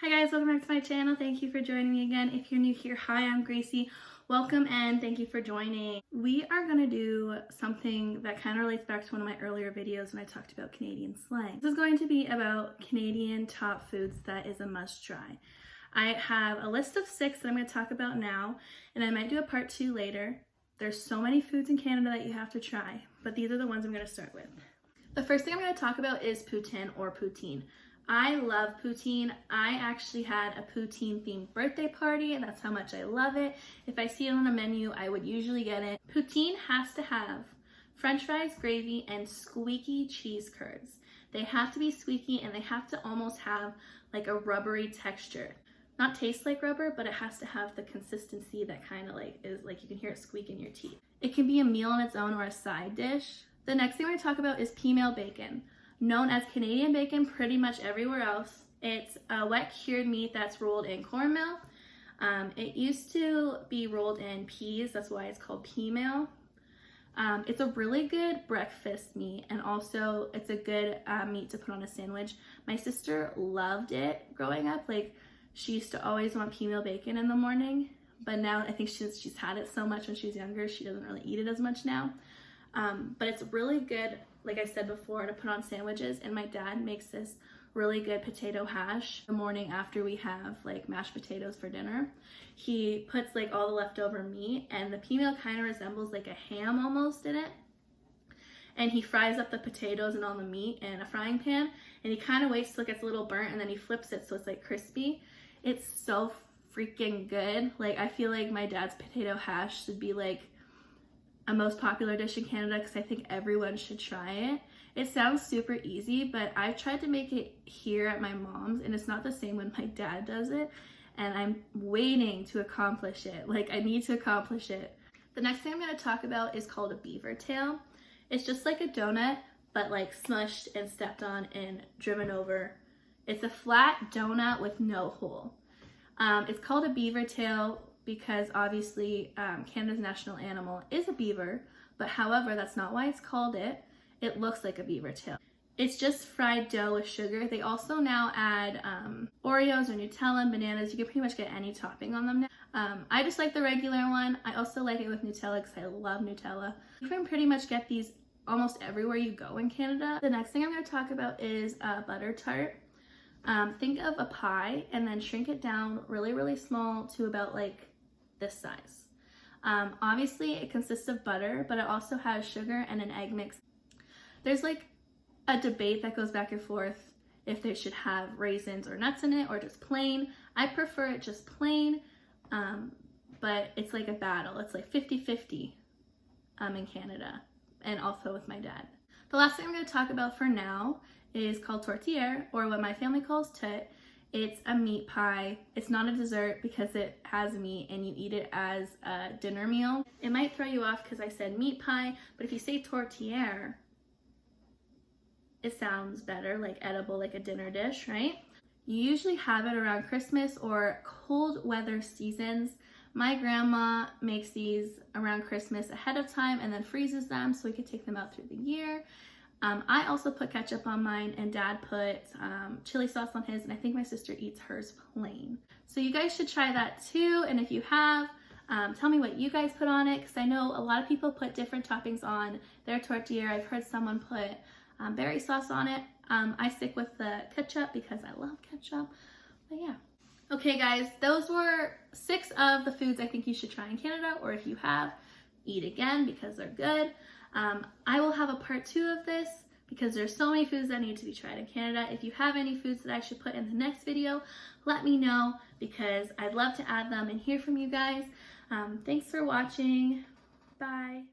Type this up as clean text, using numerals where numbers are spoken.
Hi guys, welcome back to my channel. Thank you for joining me again. If you're new here, hi, I'm Gracie. Welcome and thank you for joining. We are going to do something that kind of relates back to one of my earlier videos when I talked about Canadian slang. This is going to be about Canadian top foods that is a must try. I have a list of 6 that I'm going to talk about now, and I might do a part 2 later. There's so many foods in Canada that you have to try, but these are the ones I'm going to start with. The first thing I'm going to talk about is poutine or poutine. I love poutine. I actually had a poutine themed birthday party, and that's how much I love it. If I see it on a menu, I would usually get it. Poutine has to have French fries, gravy, and squeaky cheese curds. They have to be squeaky and they have to almost have like a rubbery texture. Not taste like rubber, but it has to have the consistency that kind of like is like you can hear it squeak in your teeth. It can be a meal on its own or a side dish. The next thing we're going to talk about is Pimell bacon. Known as Canadian bacon pretty much everywhere else. It's a wet cured meat that's rolled in cornmeal. It used to be rolled in peas, that's why it's called Pimell. It's a really good breakfast meat, and also it's a good meat to put on a sandwich. My sister loved it growing up. Like, she used to always want Pimell bacon in the morning, but now I think she's had it so much when she was younger, she doesn't really eat it as much now. But it's really good, like I said before, to put on sandwiches. And my dad makes this really good potato hash the morning after we have like mashed potatoes for dinner. He puts like all the leftover meat, and the Pimell kind of resembles like a ham almost in it. And he fries up the potatoes and all the meat in a frying pan, and he kind of waits till it gets a little burnt, and then he flips it so it's like crispy. It's so freaking good. Like, I feel like my dad's potato hash should be like a most popular dish in Canada because I think everyone should try it. It sounds super easy, but I've tried to make it here at my mom's, and it's not the same when my dad does it, and I'm waiting to accomplish it. Like, I need to accomplish it. The next thing I'm going to talk about is called a beaver tail. It's just like a donut, but like smushed and stepped on and driven over. It's a flat donut with no hole. It's called a beaver tail because obviously Canada's national animal is a beaver, but however, that's not why it's called it. It looks like a beaver tail. It's just fried dough with sugar. They also now add Oreos or Nutella and bananas. You can pretty much get any topping on them now. I just like the regular one. I also like it with Nutella because I love Nutella. You can pretty much get these almost everywhere you go in Canada. The next thing I'm going to talk about is butter tart. Think of a pie and then shrink it down really, really small to about like this size. Obviously it consists of butter, but it also has sugar and an egg mix. There's like a debate that goes back and forth if they should have raisins or nuts in it or just plain. I prefer it just plain, but it's like a battle. It's like 50-50 in Canada, and also with my dad. The last thing I'm going to talk about for now is called tourtière, or what my family calls tut. It's a meat pie. It's not a dessert because it has meat and you eat it as a dinner meal. It might throw you off because I said meat pie, but if you say tourtière, it sounds better, like edible, like a dinner dish, right? You usually have it around Christmas or cold weather seasons. My grandma makes these around Christmas ahead of time and then freezes them so we can take them out through the year. I also put ketchup on mine, and Dad put chili sauce on his, and I think my sister eats hers plain. So you guys should try that too, and if you have, tell me what you guys put on it, because I know a lot of people put different toppings on their tortilla. I've heard someone put berry sauce on it. I stick with the ketchup because I love ketchup, but yeah. Okay guys, those were 6 of the foods I think you should try in Canada, or if you have, eat again because they're good. I will have a part 2 of this because there's so many foods that need to be tried in Canada. If you have any foods that I should put in the next video, let me know because I'd love to add them and hear from you guys. Thanks for watching. Bye.